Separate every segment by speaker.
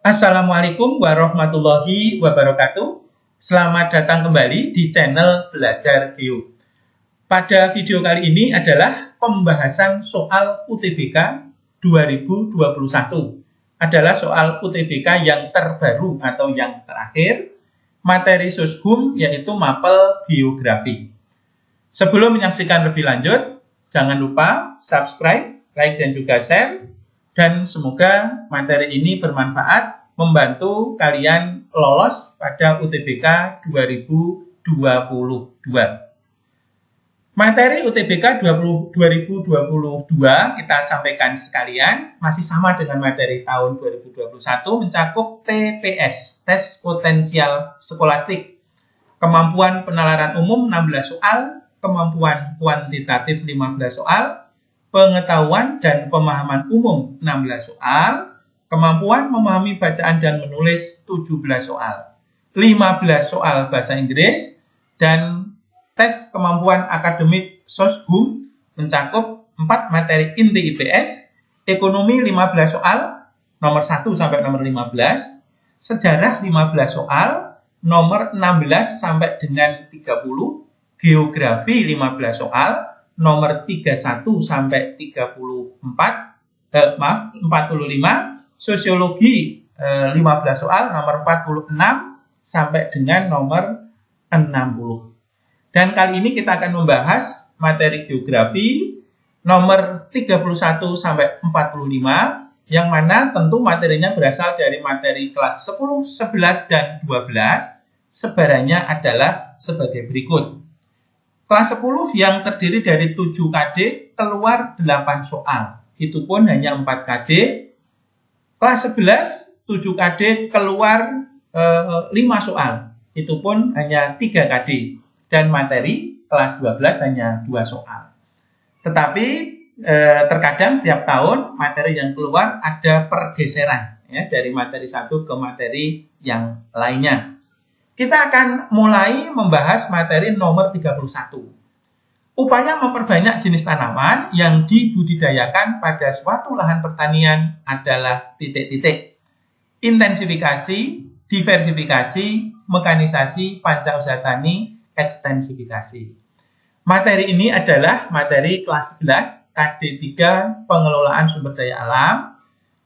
Speaker 1: Assalamualaikum warahmatullahi wabarakatuh. Selamat datang kembali di channel Belajar Geo. Pada video kali ini adalah pembahasan soal UTBK 2021. Adalah soal UTBK yang terbaru atau yang terakhir, materi Soshum yaitu mapel geografi. Sebelum menyaksikan lebih lanjut, jangan lupa subscribe, like dan juga share. Dan semoga materi ini bermanfaat, membantu kalian lolos pada UTBK 2022. Materi UTBK 2022 kita sampaikan sekalian, masih sama dengan materi tahun 2021, mencakup TPS, Tes Potensial Skolastik. Kemampuan penalaran umum 16 soal, kemampuan kuantitatif 15 soal, pengetahuan dan pemahaman umum 16 soal, kemampuan memahami bacaan dan menulis 17 soal, 15 soal bahasa Inggris, dan tes kemampuan akademik Soshum mencakup 4 materi inti IPS, ekonomi 15 soal, nomor 1 sampai nomor 15, sejarah 15 soal, nomor 16 sampai dengan 30, geografi 15 soal, nomor 31 sampai 45, sosiologi 15 soal, nomor 46 sampai dengan nomor 60. Dan kali ini kita akan membahas materi geografi nomor 31 sampai 45, yang mana tentu materinya berasal dari materi kelas 10, 11, dan 12. Sebarannya adalah sebagai berikut. Kelas 10 yang terdiri dari 7 KD keluar 8 soal. Itu pun hanya 4 KD. Kelas 11, 7 KD keluar 5 soal. Itu pun hanya 3 KD. Dan materi kelas 12 hanya 2 soal. Tetapi terkadang setiap tahun materi yang keluar ada pergeseran ya, dari materi satu ke materi yang lainnya. Kita akan mulai membahas materi nomor 31. Upaya memperbanyak jenis tanaman yang dibudidayakan pada suatu lahan pertanian adalah titik-titik. Intensifikasi, diversifikasi, mekanisasi, pancausaha tani, ekstensifikasi. Materi ini adalah materi kelas 11, KD 3, pengelolaan sumber daya alam.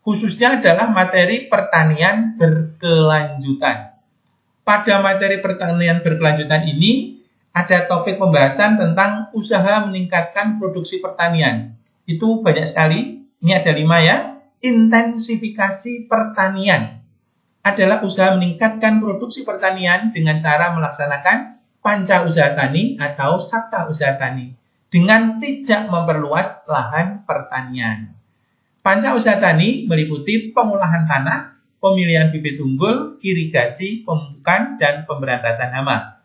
Speaker 1: Khususnya adalah materi pertanian berkelanjutan. Pada materi pertanian berkelanjutan ini, ada topik pembahasan tentang usaha meningkatkan produksi pertanian. Itu banyak sekali, ini ada 5 ya. Intensifikasi pertanian adalah usaha meningkatkan produksi pertanian dengan cara melaksanakan pancausaha tani atau sabta usaha tani dengan tidak memperluas lahan pertanian. Pancausaha tani meliputi pengolahan tanah, pemilihan bibit unggul, irigasi, pemupukan, dan pemberantasan hama.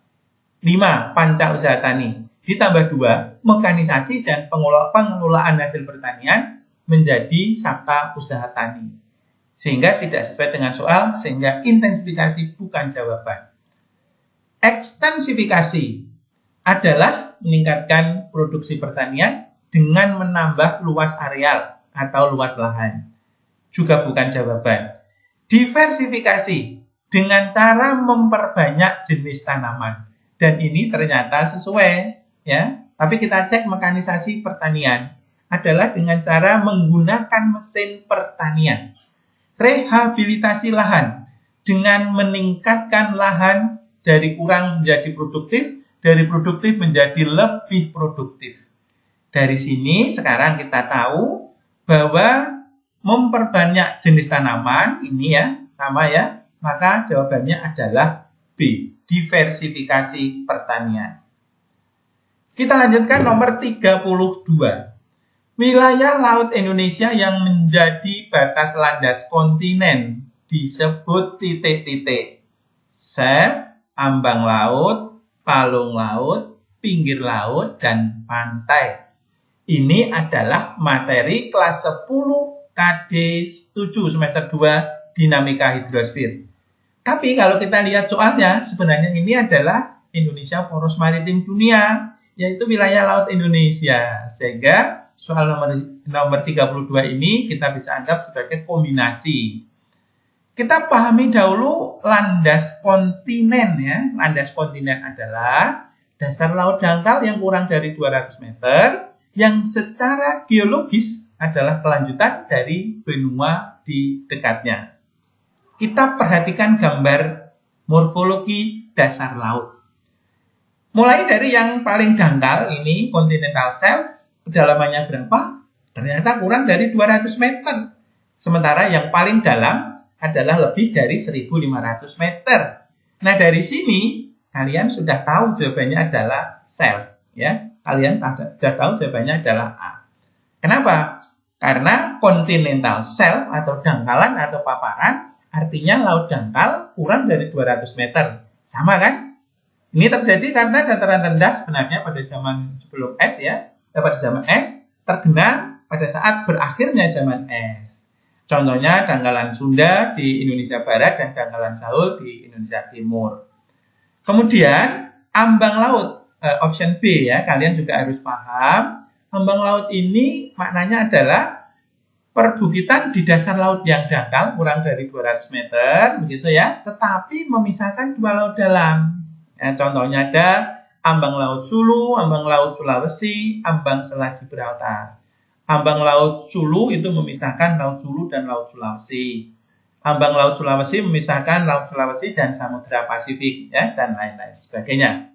Speaker 1: 5. Pancausaha tani. Ditambah 2. Mekanisasi dan pengelolaan hasil pertanian menjadi sabta usaha tani. Sehingga tidak sesuai dengan soal, sehingga intensifikasi bukan jawaban. Ekstensifikasi adalah meningkatkan produksi pertanian dengan menambah luas areal atau luas lahan. Juga bukan jawaban. Diversifikasi dengan cara memperbanyak jenis tanaman, dan ini ternyata sesuai ya. Tapi kita cek mekanisasi pertanian adalah dengan cara menggunakan mesin pertanian. Rehabilitasi lahan dengan meningkatkan lahan dari kurang menjadi produktif, dari produktif menjadi lebih produktif. Dari sini sekarang kita tahu bahwa memperbanyak jenis tanaman, ini ya, sama ya, maka jawabannya adalah B, diversifikasi pertanian. Kita lanjutkan nomor 32. Wilayah laut Indonesia yang menjadi batas landas kontinen disebut titik-titik. Sep, ambang laut, palung laut, pinggir laut, dan pantai. Ini adalah materi kelas 10 KD 7 semester 2 dinamika hidrosfer. Tapi kalau kita lihat soalnya, sebenarnya ini adalah Indonesia poros maritim dunia, yaitu wilayah laut Indonesia. Sehingga soal nomor 32 ini kita bisa anggap sebagai kombinasi. Kita pahami dahulu landas kontinen ya. Landas kontinen adalah dasar laut dangkal yang kurang dari 200 meter yang secara geologis adalah kelanjutan dari benua di dekatnya. Kita perhatikan gambar morfologi dasar laut. Mulai dari yang paling dangkal ini continental shelf, kedalamannya berapa? Ternyata kurang dari 200 meter. Sementara yang paling dalam adalah lebih dari 1.500 meter. Nah, dari sini kalian sudah tahu jawabannya adalah shelf, ya. Kalian sudah tahu jawabannya adalah A. Kenapa? Karena continental shelf atau dangkalan atau paparan artinya laut dangkal kurang dari 200 meter. Sama kan? Ini terjadi karena dataran rendah sebenarnya pada zaman sebelum es ya, pada zaman es tergenang pada saat berakhirnya zaman es. Contohnya dangkalan Sunda di Indonesia Barat dan dangkalan Sahul di Indonesia Timur. Kemudian ambang laut, option B ya, kalian juga harus paham. Ambang laut ini maknanya adalah perbukitan di dasar laut yang dangkal kurang dari 200 meter, begitu ya, tetapi memisahkan dua laut dalam. Ya, contohnya ada ambang laut Sulu, ambang laut Sulawesi, ambang Selat Gibraltar. Ambang laut Sulu itu memisahkan laut Sulu dan laut Sulawesi. Ambang laut Sulawesi memisahkan laut Sulawesi dan Samudra Pasifik, ya, dan lain-lain sebagainya.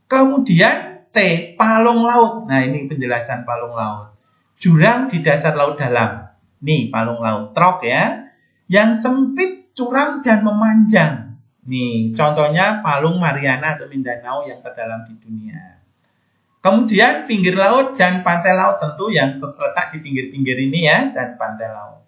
Speaker 1: Kemudian C, palung laut. Nah, ini penjelasan palung laut. Jurang di dasar laut dalam. Nih, palung laut trok ya, yang sempit, curam dan memanjang. Nih, contohnya Palung Mariana atau Mindanao yang terdalam di dunia. Kemudian pinggir laut dan pantai laut tentu yang terletak di pinggir-pinggir ini ya, dan pantai laut.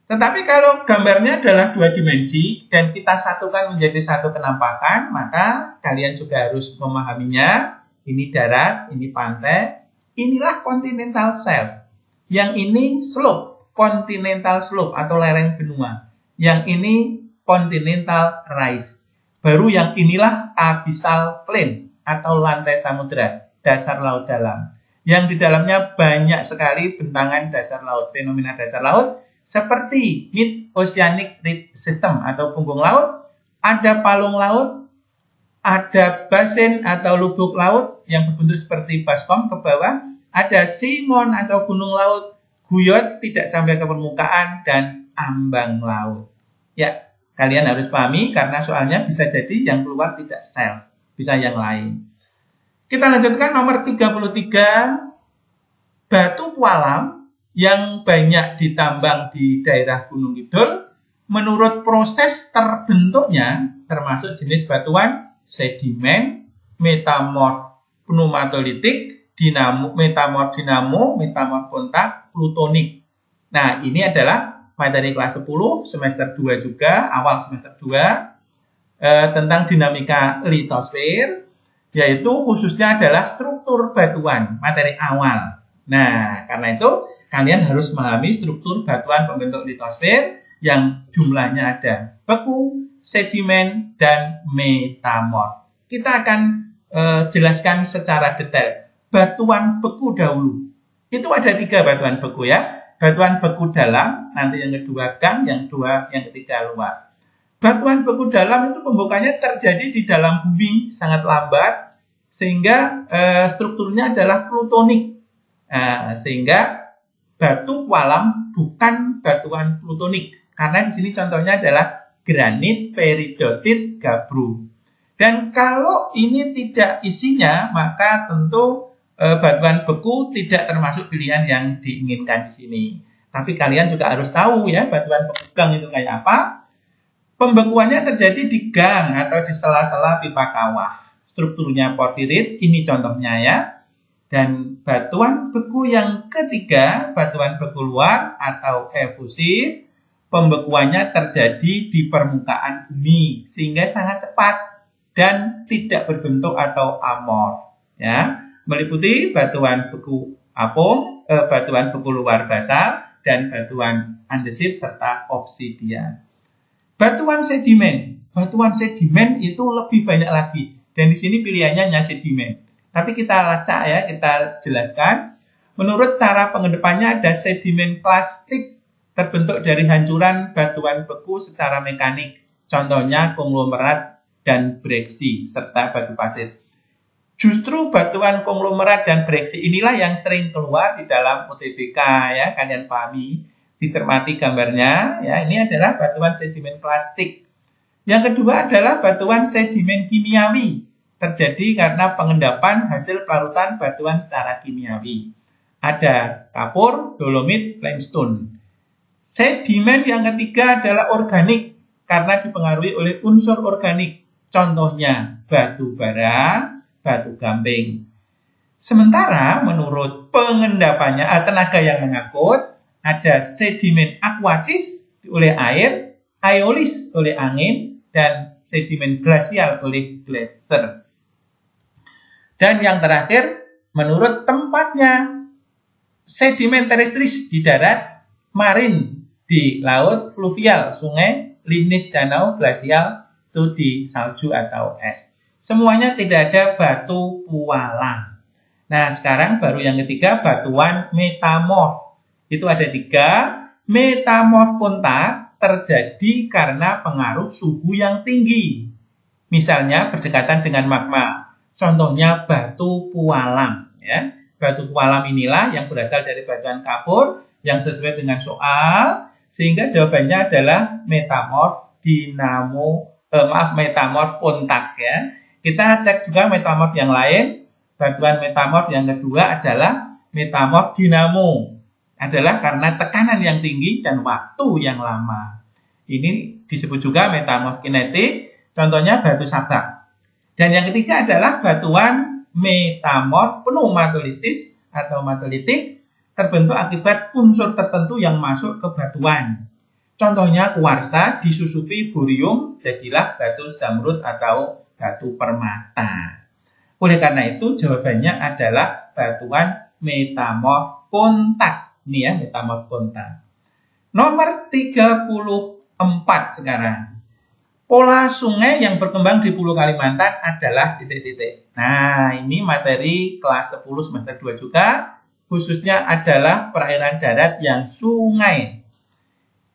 Speaker 1: Tetapi kalau gambarnya adalah dua dimensi dan kita satukan menjadi satu kenampakan, maka kalian juga harus memahaminya. Ini darat, ini pantai, inilah continental shelf. Yang ini slope, continental slope atau lereng benua. Yang ini continental rise. Baru yang inilah abyssal plain atau lantai samudera, dasar laut dalam. Yang di dalamnya banyak sekali bentangan dasar laut, fenomena dasar laut seperti mid-oceanic ridge system atau punggung laut, ada palung laut, ada basin atau lubuk laut yang berbentuk seperti baskom ke bawah, ada simon atau gunung laut, guyot tidak sampai ke permukaan, dan ambang laut. Ya, kalian harus pahami karena soalnya bisa jadi yang keluar tidak shelf, bisa yang lain. Kita lanjutkan nomor 33, batu pualam yang banyak ditambang di daerah Gunung Kidul. Menurut proses terbentuknya termasuk jenis batuan sedimen, metamorf pneumatolitik, metamorf dinamo, metamorf kontak, plutonik. Nah, ini adalah materi kelas 10 semester 2 juga, awal semester 2 tentang dinamika litosfer, yaitu khususnya adalah struktur batuan, materi awal. Nah, karena itu kalian harus memahami struktur batuan pembentuk litosfer yang jumlahnya ada beku, sedimen, dan metamorf. Kita akan jelaskan secara detail. Batuan beku dahulu. Itu ada 3 batuan beku ya. Batuan beku dalam, nanti yang kedua gang, yang ketiga luar. Batuan beku dalam itu pembukaannya terjadi di dalam bumi sangat lambat, sehingga strukturnya adalah plutonik. Sehingga batu pualam bukan batuan plutonik, karena di sini contohnya adalah granit, peridotit, gabbro. Dan kalau ini tidak isinya, maka tentu batuan beku tidak termasuk pilihan yang diinginkan di sini. Tapi kalian juga harus tahu ya, batuan beku gang itu kayak apa. Pembekuannya terjadi di gang atau di sela-sela pipa kawah. Strukturnya porfirit, ini contohnya ya. Dan batuan beku yang ketiga, batuan beku luar atau efusif, pembekuannya terjadi di permukaan bumi sehingga sangat cepat dan tidak berbentuk atau amorf. Ya. Meliputi batuan beku apung, batuan beku luar basal, dan batuan andesit serta obsidian. Batuan sedimen itu lebih banyak lagi, dan di sini pilihannya hanya sedimen. Tapi kita lacak ya, kita jelaskan. Menurut cara pengendapannya ada sedimen plastik terbentuk dari hancuran batuan beku secara mekanik, contohnya konglomerat dan breksi, serta batu pasir. Justru batuan konglomerat dan breksi inilah yang sering keluar di dalam UTBK, ya, kalian pahami, dicermati gambarnya, ya, ini adalah batuan sedimen plastik. Yang kedua adalah batuan sedimen kimiawi, terjadi karena pengendapan hasil pelarutan batuan secara kimiawi. Ada kapur, dolomit, limestone. Sedimen yang ketiga adalah organik, karena dipengaruhi oleh unsur organik, contohnya batu bara, batu gamping. Sementara menurut pengendapannya tenaga yang mengangkut, ada sedimen aquatis oleh air, aeolis oleh angin, dan sedimen glasial oleh gletser. Dan yang terakhir, menurut tempatnya, sedimen terestris di darat, marin di laut, fluvial, sungai, limnis, danau, glasial itu di salju atau es. Semuanya tidak ada batu pualang. Nah, sekarang baru yang ketiga, batuan metamorf. Itu ada 3. Metamorf kontak terjadi karena pengaruh suhu yang tinggi. Misalnya berdekatan dengan magma. Contohnya batu pualang. Ya. Batu pualang inilah yang berasal dari batuan kapur yang sesuai dengan soal. Sehingga jawabannya adalah metamorf metamorf kontak, ya. Kita cek juga metamorf yang lain. Batuan metamorf yang kedua adalah metamorf dinamo. Adalah karena tekanan yang tinggi dan waktu yang lama. Ini disebut juga metamorf kinetik. Contohnya batu sabak. Dan yang ketiga adalah batuan metamorf pneumatolitis atau matolitik, terbentuk akibat unsur tertentu yang masuk ke batuan. Contohnya kuarsa disusupi borium, jadilah batu zamrud atau batu permata. Oleh karena itu jawabannya adalah batuan metamorf kontak. Ini ya, metamorf kontak. Nomor 34 sekarang. Pola sungai yang berkembang di Pulau Kalimantan adalah titik-titik. Nah, ini materi kelas 10 semester 2 juga. Khususnya adalah perairan darat yang sungai.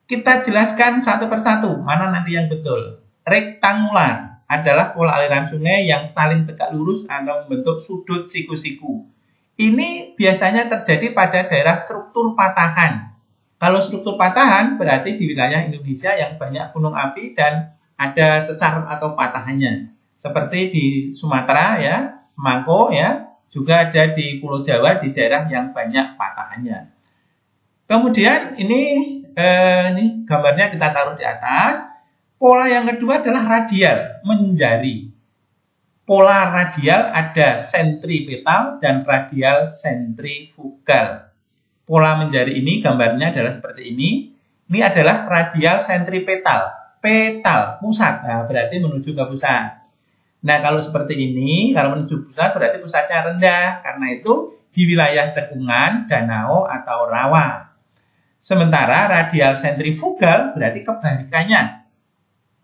Speaker 1: Kita jelaskan satu persatu, mana nanti yang betul. Rektangular adalah pola aliran sungai yang saling tegak lurus atau membentuk sudut siku-siku. Ini biasanya terjadi pada daerah struktur patahan. Kalau struktur patahan berarti di wilayah Indonesia yang banyak gunung api dan ada sesar atau patahannya. Seperti di Sumatera, ya, Semangko, ya, juga ada di Pulau Jawa di daerah yang banyak patahannya. Kemudian ini gambarnya kita taruh di atas. Pola yang kedua adalah radial, menjari. Pola radial ada sentripetal dan radial sentrifugal. Pola menjari ini gambarnya adalah seperti ini. Ini adalah radial sentripetal. Petal, pusat. Nah, berarti menuju ke pusat. Nah, kalau seperti ini, kalau menuju pusat berarti pusatnya rendah. Karena itu di wilayah cekungan, danau, atau rawa. Sementara radial sentrifugal berarti kebalikannya.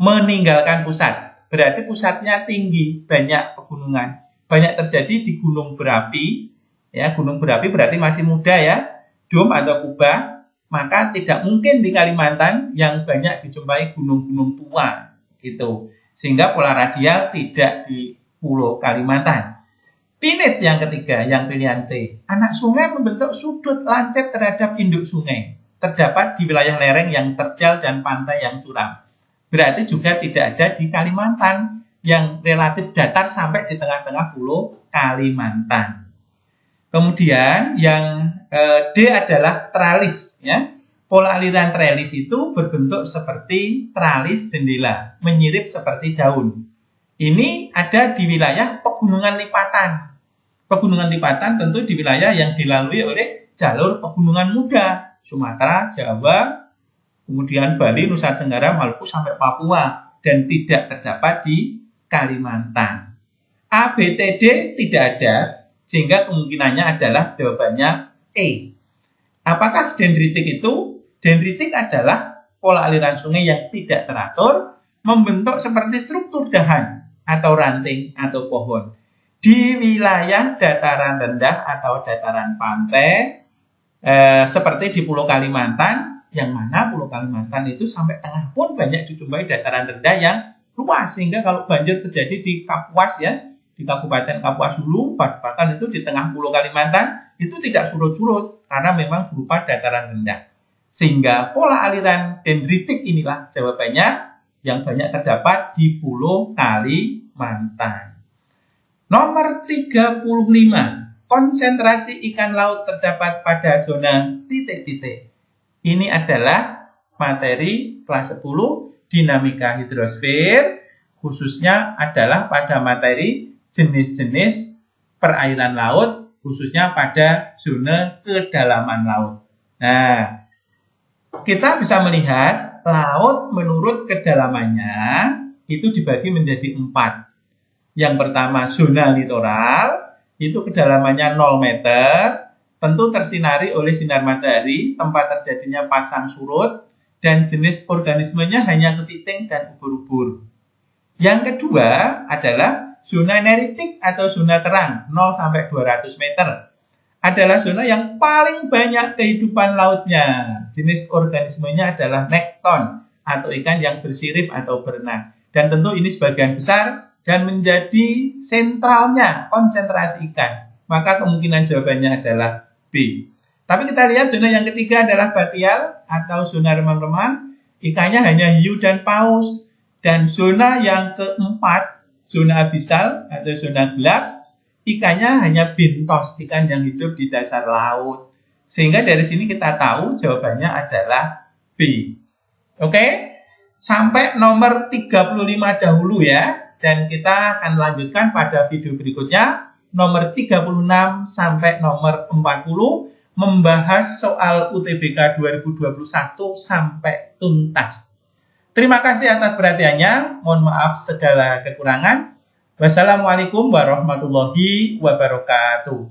Speaker 1: Meninggalkan pusat. Berarti pusatnya tinggi, banyak pegunungan. Banyak terjadi di gunung berapi. Ya, gunung berapi berarti masih muda, ya. Dom atau kubah. Maka tidak mungkin di Kalimantan yang banyak dijumpai gunung-gunung tua. Gitu. Sehingga pola radial tidak di Pulau Kalimantan. Pinit yang ketiga, yang pilihan C. Anak sungai membentuk sudut lancet terhadap induk sungai. Terdapat di wilayah lereng yang terjal dan pantai yang curam. Berarti juga tidak ada di Kalimantan yang relatif datar sampai di tengah-tengah Pulau Kalimantan. Kemudian yang D adalah tralis, ya. Pola aliran tralis itu berbentuk seperti tralis jendela, menyirip seperti daun. Ini ada di wilayah pegunungan lipatan. Pegunungan lipatan tentu di wilayah yang dilalui oleh jalur pegunungan muda, Sumatera, Jawa, kemudian Bali, Nusa Tenggara, Maluku sampai Papua, dan tidak terdapat di Kalimantan. A, B, C, D tidak ada, sehingga kemungkinannya adalah jawabannya E. Apakah dendritik itu? Dendritik adalah pola aliran sungai yang tidak teratur, membentuk seperti struktur dahan atau ranting atau pohon. Di wilayah dataran rendah atau dataran pantai, seperti di Pulau Kalimantan, yang mana Pulau Kalimantan itu sampai tengah pun banyak dijumpai dataran rendah yang luas, sehingga kalau banjir terjadi di Kapuas ya, di Kabupaten Kapuas Hulu, bahkan itu di tengah Pulau Kalimantan, itu tidak surut-surut karena memang berupa dataran rendah. Sehingga pola aliran dendritik inilah jawabannya yang banyak terdapat di Pulau Kalimantan. Nomor 35, konsentrasi ikan laut terdapat pada zona titik-titik. Ini adalah materi kelas 10 dinamika hidrosfer, khususnya adalah pada materi jenis-jenis perairan laut, khususnya pada zona kedalaman laut. Nah, kita bisa melihat laut menurut kedalamannya itu dibagi menjadi 4. Yang pertama zona litoral, itu kedalamannya 0 meter, tentu tersinari oleh sinar matahari, tempat terjadinya pasang surut, dan jenis organismenya hanya kepiting dan ubur-ubur. Yang kedua adalah zona neritik atau zona terang 0 sampai 200 meter. Adalah zona yang paling banyak kehidupan lautnya. Jenis organismenya adalah nekton atau ikan yang bersirip atau berenang. Dan tentu ini sebagian besar dan menjadi sentralnya konsentrasi ikan. Maka kemungkinan jawabannya adalah B. Tapi kita lihat zona yang ketiga adalah batial atau zona remang-remang. Ikannya hanya hiu dan paus. Dan zona yang keempat, zona abisal atau zona gelap, ikannya hanya bintos, ikan yang hidup di dasar laut. Sehingga dari sini kita tahu jawabannya adalah B. Oke? Sampai nomor 35 dahulu ya. Dan kita akan lanjutkan pada video berikutnya. Nomor 36 sampai nomor 40. Membahas soal UTBK 2021 sampai tuntas. Terima kasih atas perhatiannya. Mohon maaf segala kekurangan. Wassalamualaikum warahmatullahi wabarakatuh.